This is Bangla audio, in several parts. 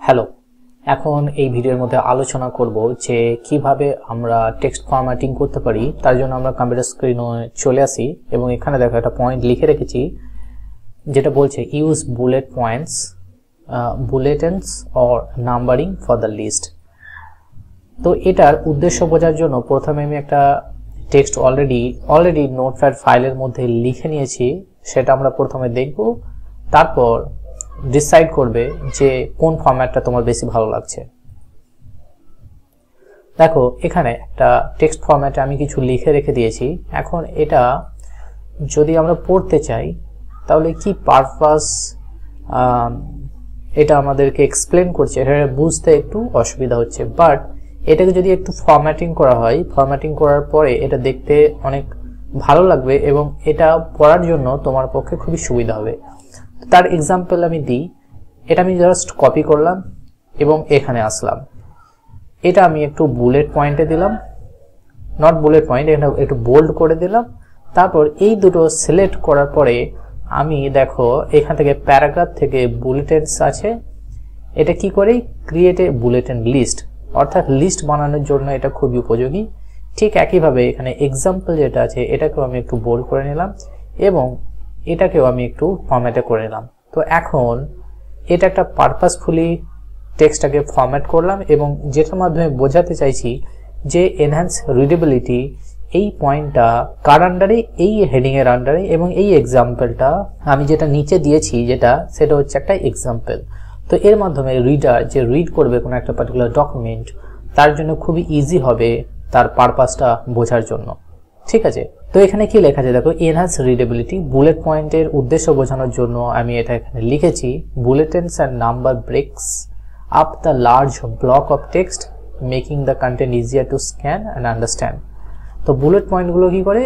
হ্যালো, এখন এই ভিডিওর মধ্যে আলোচনা করব যে কিভাবে আমরা টেক্সট ফরম্যাটিং করতে পারি। তার জন্য আমরা কম্পিউটার স্ক্রিনে চলে আসি এবং এখানে দেখো একটা পয়েন্ট লিখে রেখেছি যেটা বলছে use bullet points, bulletins or numbering for the list. তো এটার উদ্দেশ্য বোঝার জন্য প্রথমে আমি একটা টেক্সট অলরেডি নোটপ্যাড ফাইলের মধ্যে লিখে নিয়েছি, সেটা আমরা প্রথমে দেখব, তারপর ডিসাইড করবে যে কোন ফরম্যাটটা তোমার বেশি ভালো লাগছে। দেখো এখানে একটা টেক্সট ফরম্যাটে আমি কিছু লিখে রেখে দিয়েছি। এখন এটা যদি আমরা পড়তে চাই তাহলে কি পারপাস এটা আমাদেরকে এক্সপ্লেন করছে, এটা বুঝতে একটু অসুবিধা হচ্ছে। বাট এটাকে যদি একটু ফরম্যাটিং করা হয়, ফরম্যাটিং করার পরে এটা দেখতে অনেক ভালো লাগবে এবং এটা পড়ার জন্য তোমার পক্ষে খুবই সুবিধা হবে। তার এক্সাম্পল আমি দিই। এটা আমি জাস্ট কপি করলাম এবং এখানে আসলাম। এটা আমি একটু বুলেট পয়েন্টে দিলাম, নট বুলেট পয়েন্ট, এখানে একটু বোল্ড করে দিলাম। তারপর এই দুটো সিলেক্ট করার পরে আমি দেখো এখান থেকে প্যারাগ্রাফ থেকে বুলেটিনস আছে, এটা কি করে ক্রিয়েট এ বুলেটিন লিস্ট, অর্থাৎ লিস্ট বানানোর জন্য এটা খুবই উপযোগী। ঠিক একইভাবে এখানে এক্সাম্পল যেটা আছে এটাকেও আমি একটু বোল্ড করে নিলাম এবং এটাকেও আমি একটু ফরম্যাটে করে নিলাম। তো এখন এটা একটা পারপাসফুলি টেক্সটটাকে ফরম্যাট করলাম এবং যেটার মাধ্যমে বোঝাতে চাইছি যে এনহ্যান্স রিডেবিলিটি এই পয়েন্টটা কার আন্ডারে, এই হেডিং এর আন্ডারে, এবং এই এক্সাম্পলটা আমি যেটা নিচে দিয়েছি সেটা হচ্ছে একটা এক্সাম্পল। তো এর মাধ্যমে রিডার যে রিড করবে কোনো একটা পার্টিকুলার ডকুমেন্ট তার জন্য খুবই ইজি হবে তার পারপাসটা বোঝার জন্য। ঠিক আছে, তো এখানে কি লেখা আছে দেখো, এনহ্যান্স রিডেবিলিটি বুলেট পয়েন্টের উদ্দেশ্য বোঝানোর জন্য আমি এটা এখানে লিখেছি bulletins and number breaks up the large block of text making the content easier to scan and understand. তো বুলেট পয়েন্টগুলো কি করে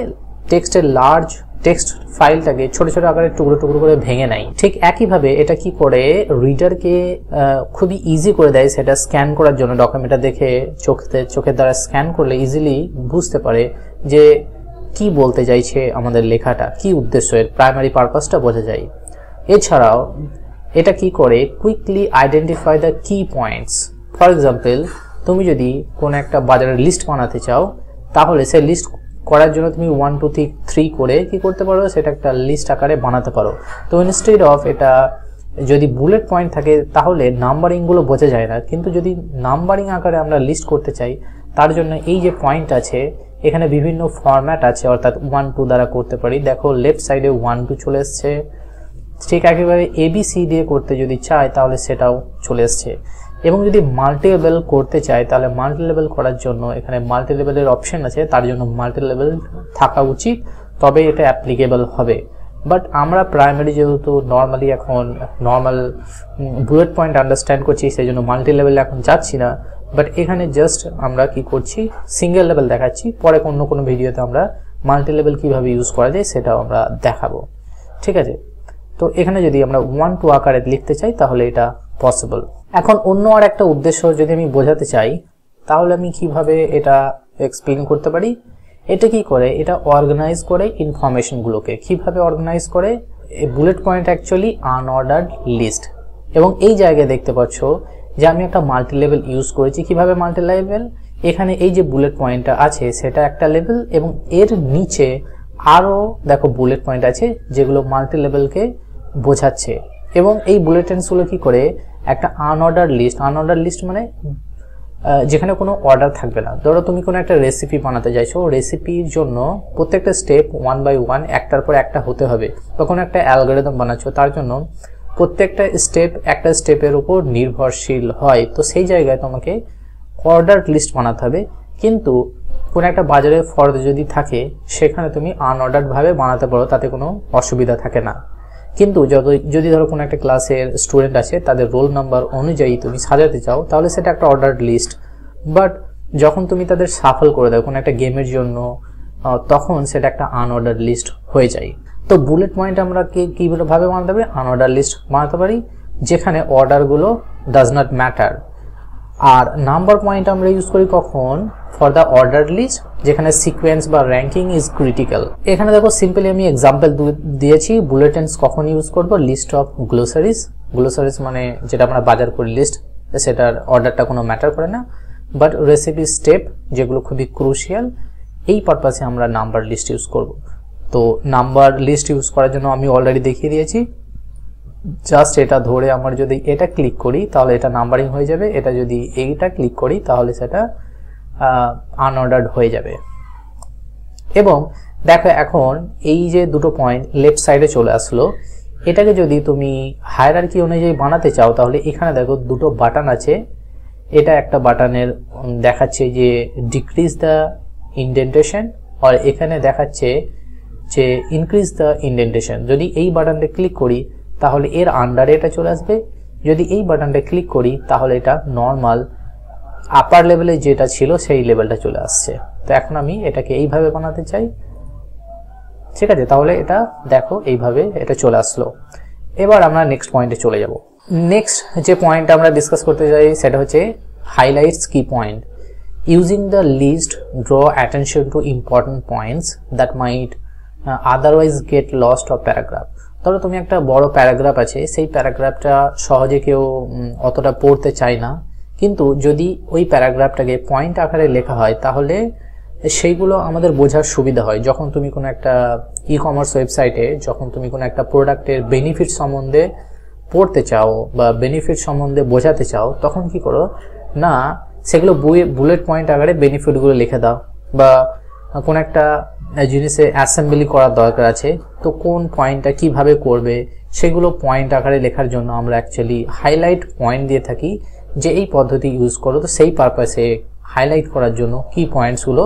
টেক্সটের লার্জ টেক্সট ফাইলটাকে ছোট ছোট আকারে টুকরো টুকরো করে ভেঙে নেয়। ঠিক একইভাবে এটা কি করে রিডারকে খুবই ইজি করে দেয় সেটা স্ক্যান করার জন্য। ডকুমেন্টটা দেখে চোখের দ্বারা স্ক্যান করলে ইজিলি বুঝতে পারে যে কি বলতে চাইছে আমাদের লেখাটা, কি উদ্দেশ্য, এর প্রাইমারি পারপাসটা বোঝা যায়। এছাড়াও এটা কি করে কুইকলি আইডেন্টিফাই দ্য কি পয়েন্টস। ফর এক্সাম্পল তুমি যদি কোনো একটা বাজারের লিস্ট বানাতে চাও তাহলে সেই লিস্ট করার জন্য তুমি 1 2 3 করে কি করতে পারো, সেটা একটা লিস্ট আকারে বানাতে পারো। তো ইনস্টেড অফ এটা যদি বুলেট পয়েন্ট থাকে তাহলে নাম্বারিংগুলো বোঝা যায় না, কিন্তু যদি নাম্বারিং আকারে আমরা লিস্ট করতে চাই তার জন্য এই যে পয়েন্ট আছে এখানে বিভিন্ন ফরম্যাট আছে, অর্থাৎ 1 2 দ্বারা করতে পারি। দেখো লেফট সাইডে 1 2 চলে এসছে। ঠিক একেবারে ABC দিয়ে করতে যদি চাই তাহলে সেটাও চলে এসছে। এবং যদি মাল্টি লেভেল করতে চাই তাহলে মাল্টি লেভেল করার জন্য এখানে মাল্টি লেভেলের অপশন আছে, তার জন্য মাল্টি লেভেল থাকা উচিত, তবে এটা অ্যাপ্লিকেবল হবে। বাট আমরা প্রাইমারি যেহেতু নর্মালি এখন নর্মাল বুলেট পয়েন্ট আন্ডারস্ট্যান্ড করছি সেই জন্য মাল্টি লেভেল এখন যাচ্ছি না। বাট এখানে জাস্ট আমরা কি করছি সিঙ্গেল লেভেল দেখাচ্ছি, পরে অন্য কোনো ভিডিওতে আমরা মাল্টি লেভেল কিভাবে ইউজ করা যায় সেটাও আমরা দেখাবো। ঠিক আছে, তো এখানে যদি আমরা 1 2 আকারে লিখতে চাই তাহলে এটা পসিবল। এখন অন্য আর একটা উদ্দেশ্য যদি আমি বোঝাতে চাই তাহলে আমি কিভাবে এটা এক্সপ্লেন করতে পারি। এটা কি করে, এটা অর্গানাইজ করে ইনফরমেশনগুলোকে। কিভাবে অর্গানাইজ করে, bullet point actually unordered list. এবং এই জায়গায় দেখতে পাচ্ছ যে আমি একটা মাল্টি লেভেল ইউজ করেছি। কিভাবে মাল্টি লেভেল, এখানে এই যে বুলেট পয়েন্টটা আছে সেটা একটা লেভেল এবং এর নিচে আরও দেখো বুলেট পয়েন্ট আছে যেগুলো মাল্টি লেভেলকে বোঝাচ্ছে। এবং এই বুলেটিনসগুলো কি করে একটা আনঅর্ডার্ড লিস্ট মানে যেখানে কোনো অর্ডার থাকবে না। ধরো তুমি কোনো একটা রেসিপি বানাতে চাইছো, রেসিপির জন্য প্রত্যেকটা স্টেপ 1 by 1 একটার পর একটা হতে হবে। তখন একটা অ্যালগরিদম বানাচ্ছো, তার জন্য প্রত্যেকটা স্টেপ একটা স্টেপের উপর নির্ভরশীল হয়। তো সেই জায়গায় তোমাকে অর্ডার লিস্ট বানাতে হবে। কিন্তু কোনো একটা বাজারে ফর্দ যদি থাকে সেখানে তুমি আনঅর্ডার্ড ভাবে বানাতে পারো, তাতে কোনো অসুবিধা থাকে না। কিন্তু যদি ধরো কোনো একটা ক্লাসের স্টুডেন্ট আছে তাদের রোল নাম্বার অনুযায়ী তুমি সাজাতে চাও তাহলে সেটা একটা অর্ডার্ড লিস্ট। বাট যখন তুমি তাদের সাফল করে দাও কোনো একটা গেমের জন্য তখন সেটা একটা আনঅর্ডার্ড লিস্ট হয়ে যায়। তো বুলেট পয়েন্ট আমরা কিভাবে বানাতে পারি, আনঅর্ডার লিস্ট বানাতে পারি যেখানে অর্ডারগুলো ডাজ নট ম্যাটার। আর নাম্বার পয়েন্ট আমরা ইউজ করি কখন, ফর দ্য অর্ডার লিস্ট, যেখানে সিকোয়েন্স বা র্যাঙ্কিং ইজ ক্রিটিক্যাল। এখানে দেখো সিম্পলি আমি এক্সাম্পল দিয়েছি। বুলেটিনস কখন ইউজ করব, লিস্ট অফ গ্লোসারিজ। গ্লোসারিজ মানে যেটা আমরা বাজার করি লিস্ট, সেটার অর্ডারটা কোনো ম্যাটার করে না, বাট রেসিপি স্টেপ যেগুলো খুবই ক্রুশিয়াল এই পারপাসে আমরা নাম্বার লিস্ট ইউজ করব। তো নাম্বার লিস্ট ইউজ করার জন্য আমি অলরেডি দেখিয়ে দিয়েছি, জাস্ট এটা ধরে আমরা যদি এটা ক্লিক করি তাহলে এটা নাম্বারিং হয়ে যাবে, এটা যদি এইটা ক্লিক করি তাহলে সেটা আনঅর্ডার্ড হয়ে যাবে। এবং দেখো এখন এই যে দুটো পয়েন্ট লেফট সাইডে চলে আসলো, এটাকে যদি তুমি হায়ারার্কি অনুযায়ী বানাতে চাও তাহলে এখানে দেখো দুটো বাটন আছে, এটা একটা বাটনের দেখাচ্ছে যে ডিক্রিজ দ্য ইনডেন্টেশন, আর এখানে দেখাচ্ছে যে ইনক্রিজ দ্য ইনডেন্টেশন। যদি এই বাটনটা ক্লিক করি তাহলে এর আন্ডারে এটা চলে আসবে, যদি এই বাটনটা ক্লিক করি তাহলে এটা নর্মাল আপার লেভেলে যেটা ছিল সেই লেভেলটা চলে আসছে। তো এখন আমি এটাকে এইভাবে বানাতে চাই, ঠিক আছে, তাহলে এটা দেখো এইভাবে এটা চলে আসলো। এবার আমরা নেক্সট পয়েন্টে চলে যাব। নেক্সট যে পয়েন্ট আমরা ডিসকাস করতে চাই সেটা হচ্ছে highlights key point. Using the list draw attention to important points that might otherwise get lost of paragraph. ধরো তুমি একটা বড় প্যারাগ্রাফ আছে, সেই প্যারাগ্রাফটা সহজে কেউ অতটা পড়তে চায় না, কিন্তু যদি ওই প্যারাগ্রাফটাকে পয়েন্ট আকারে লেখা হয় তাহলে সেইগুলো আমাদের বোঝার সুবিধা হয়। যখন তুমি কোনো একটা ই কমার্স ওয়েবসাইটে যখন তুমি কোনো একটা প্রোডাক্টের বেনিফিট সম্বন্ধে পড়তে চাও বা বেনিফিট সম্বন্ধে বোঝাতে চাও, তখন কি করো না সেগুলো বুলেট পয়েন্ট আকারে বেনিফিটগুলো লিখে দাও, বা কোন একটা জিনিসে অ্যাসেম্বলি করার দরকার আছে, তো কোন পয়েন্টটা কিভাবে করবে সেগুলো পয়েন্ট আকারে লেখার জন্য আমরা অ্যাকচুয়ালি হাইলাইট পয়েন্ট দিয়ে থাকি, যে এই পদ্ধতি ইউজ করো। তো সেই পারপাসে হাইলাইট করার জন্য কি পয়েন্টসগুলো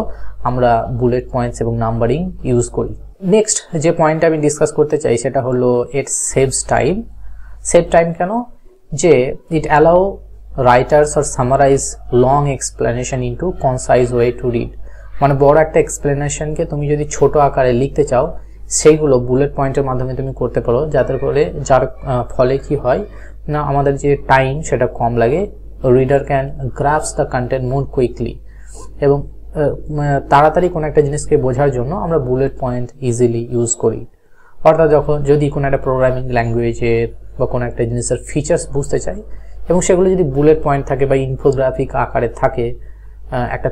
আমরা বুলেট পয়েন্টস এবং নাম্বারিং ইউজ করি। নেক্সট যে পয়েন্টটা আমি ডিসকাস করতে চাই সেটা হলো it saves time. Save time কেন? যে it allow writers or summarise long explanation into concise way to read. মানে বড় একটা এক্সপ্লেনেশনকে তুমি যদি ছোট আকারে লিখতে চাও সেইগুলো বুলেট পয়েন্টের মাধ্যমে তুমি করতে পারো, যার ফলে কি হয় না আমাদের যে টাইম সেটা কম লাগে, reader can grasp the content more quickly, এবং তাড়াতাড়ি কোনো একটা জিনিসকে বোঝার জন্য আমরা বুলেট পয়েন্ট ইজিলি ইউজ করি। অর্থাৎ যদি কোনো একটা প্রোগ্রামিং ল্যাঙ্গুয়েজের বা কোনো একটা জিনিসের ফিচার্স বুঝতে চাই এবং সেগুলো যদি বুলেট পয়েন্ট থাকে বা ইনফোগ্রাফিক আকারে থাকে, একটা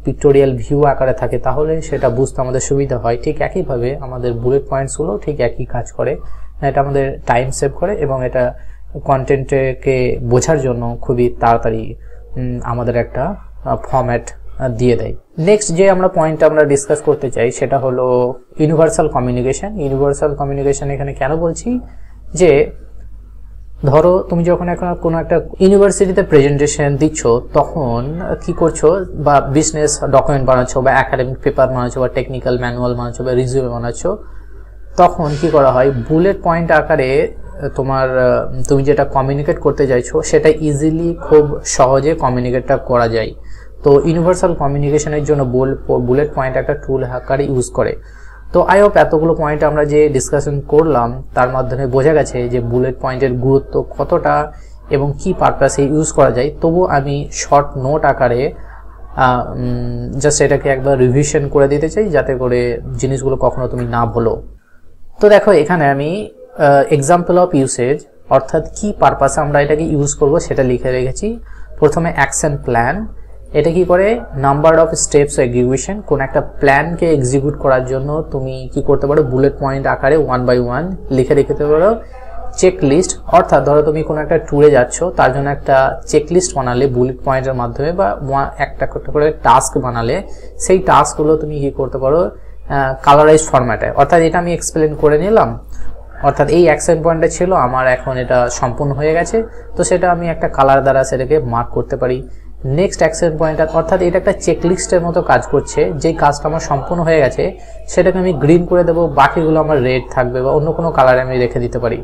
পিক্টোরিয়াল ভিউ আকারে থাকে, তাহলে সেটা বুঝতে আমাদের সুবিধা হয়। ঠিক একইভাবে আমাদের বুলেট পয়েন্টসগুলো ঠিক একই কাজ করে, এটা আমাদের টাইম সেভ করে এবং এটা কন্টেন্টকে বোঝার জন্য খুবই তাড়াতাড়ি আমাদের একটা ফরম্যাট দিয়ে দেয়। নেক্সট যে পয়েন্টটা আমরা ডিসকাস করতে চাই সেটা হলো ইউনিভার্সাল কমিউনিকেশন। ইউনিভার্সাল কমিউনিকেশন এখানে কেন বলছি, যে ধরো তুমি যখন কোনো একটা ইউনিভার্সিটিতে প্রেজেন্টেশন দিচ্ছ তখন কি করছো, বা বিজনেস ডকুমেন্ট বানাচ্ছ বা একাডেমিক পেপার বানাচ্ছ বা টেকনিক্যাল ম্যানুয়াল বানাচ্ছ বা রিজিউমে বানাচ্ছ, তখন কি করা হয় বুলেট পয়েন্ট আকারে তুমি যেটা কমিউনিকেট করতে চাইছো সেটা ইজিলি খুব সহজে কমিউনিকেটটা করা যায়। তো ইউনিভার্সাল কমিউনিকেশনের জন্য বুলেট পয়েন্ট একটা টুল আকারে ইউজ করে। তো আই হোপ এতগুলো পয়েন্ট আমরা যে ডিসকাশন করলাম তার মাধ্যমে বোঝা গেছে যে বুলেট পয়েন্টের গুরুত্ব কতটা এবং কি পারপাসে ইউজ করা যায়। তবু আমি শর্ট নোট আকারে জাস্ট এটাকে একবার রিভিশন করে দিতে চাই, যাতে করে জিনিসগুলো কখনো তুমি না ভুলো। তো দেখো এখানে আমি এক্সাম্পল অফ ইউসেজ, অর্থাৎ কি পারপাসে আমরা এটাকে ইউজ করব সেটা লিখে রেখেছি। প্রথমে অ্যাকশন প্ল্যান, এটা কি করে নাম্বার অফ স্টেপস এক্সিকিউশন। কোন একটা প্ল্যানকে এক্সিকিউট করার জন্য তুমি কি করতে পারো বুলেট পয়েন্ট আকারে 1 by 1 লিখে রেখে পারো। চেক লিস্ট, অর্থাৎ ধরো তুমি কোনো একটা ট্যুরে যাচ্ছ তার জন্য একটা চেক লিস্ট বানালে বুলেট পয়েন্টের মাধ্যমে, বা একটা করে টাস্ক বানালে সেই টাস্কগুলো তুমি কি করতে পারো কালারাইজ ফরম্যাটে। অর্থাৎ এটা আমি এক্সপ্লেন করে নিলাম, অর্থাৎ এই অ্যাকশন পয়েন্টটা ছিল আমার, এখন এটা সম্পূর্ণ হয়ে গেছে, তো সেটা আমি একটা কালার দ্বারা সেটাকে মার্ক করতে পারি। নেক্সট অ্যাকশন পয়েন্ট, অর্থাৎ এটা একটা চেকলিস্টের মতো কাজ করছে, যেই কাজটা আমার সম্পূর্ণ হয়ে গেছে সেটাকে আমি গ্রিন করে দেবো, বাকিগুলো আমার রেড থাকবে বা অন্য কোনো কালারে আমি রেখে দিতে পারি।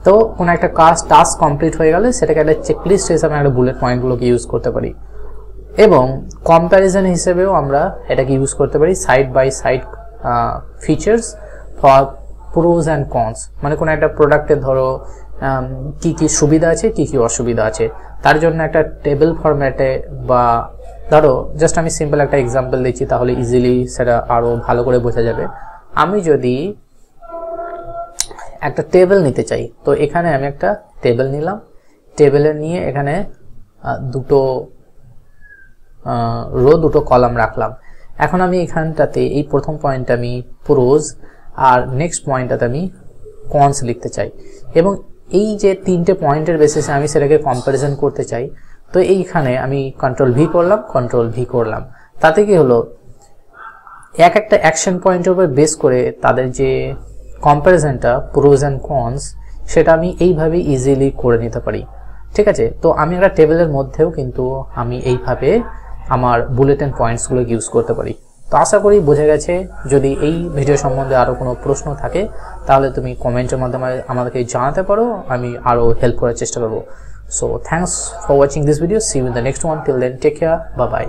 তো কোনো একটা টাস্ক কমপ্লিট হয়ে গেলে সেটাকে একটা চেকলিস্ট হিসাবে একটা বুলেট পয়েন্টগুলোকে ইউজ করতে পারি। এবং কম্প্যারিজন হিসেবেও আমরা এটাকে ইউজ করতে পারি, side by side features for pros and cons. মানে কোনো একটা প্রোডাক্টের ধরো কি কি সুবিধা আছে কি কি অসুবিধা আছে, তার জন্য একটা টেবিল ফরম্যাটে, বা ধরো জাস্ট আমি সিম্পল একটা এক্সাম্পল দিচ্ছি তাহলে ইজিলি সেটা আরো ভালো করে বোঝা যাবে। আমি যদি একটা টেবিল নিতে চাই, তো এখানে আমি একটা টেবিল নিলাম, টেবিলের নিয়ে এখানে দুটো রো দুটো কলাম রাখলাম। এখন আমি এখানটাতে এই প্রথম পয়েন্টে আমি প্রোজ আর নেক্সট পয়েন্টটাতে আমি কনস লিখতে চাই, এবং এই যে তিনটে পয়েন্টের বেসিসে আমি সেটাকে কম্প্যারিজন করতে চাই। তো এইখানে আমি কন্ট্রোল ভি করলাম। তাতে কি হলো, একটা অ্যাকশন পয়েন্টের উপর বেস করে তাদের যে কম্প্যারিজনটা প্রোজ অ্যান্ড কনস সেটা আমি এইভাবে ইজিলি করে নিতে পারি। ঠিক আছে, তো আমি একটা টেবিলের মধ্যেও কিন্তু আমি এইভাবে আমার বুলেট এন্ড পয়েন্টসগুলো ইউজ করতে পারি। তো আশা করি বোঝা গেছে। যদি এই ভিডিও সম্বন্ধে আরও কোনো প্রশ্ন থাকে তাহলে তুমি কমেন্টের মাধ্যমে আমাদেরকে জানাতে পারো, আমি আরও হেল্প করার চেষ্টা করবো। So thanks for watching this video, see you in the next one, till then take care, bye by.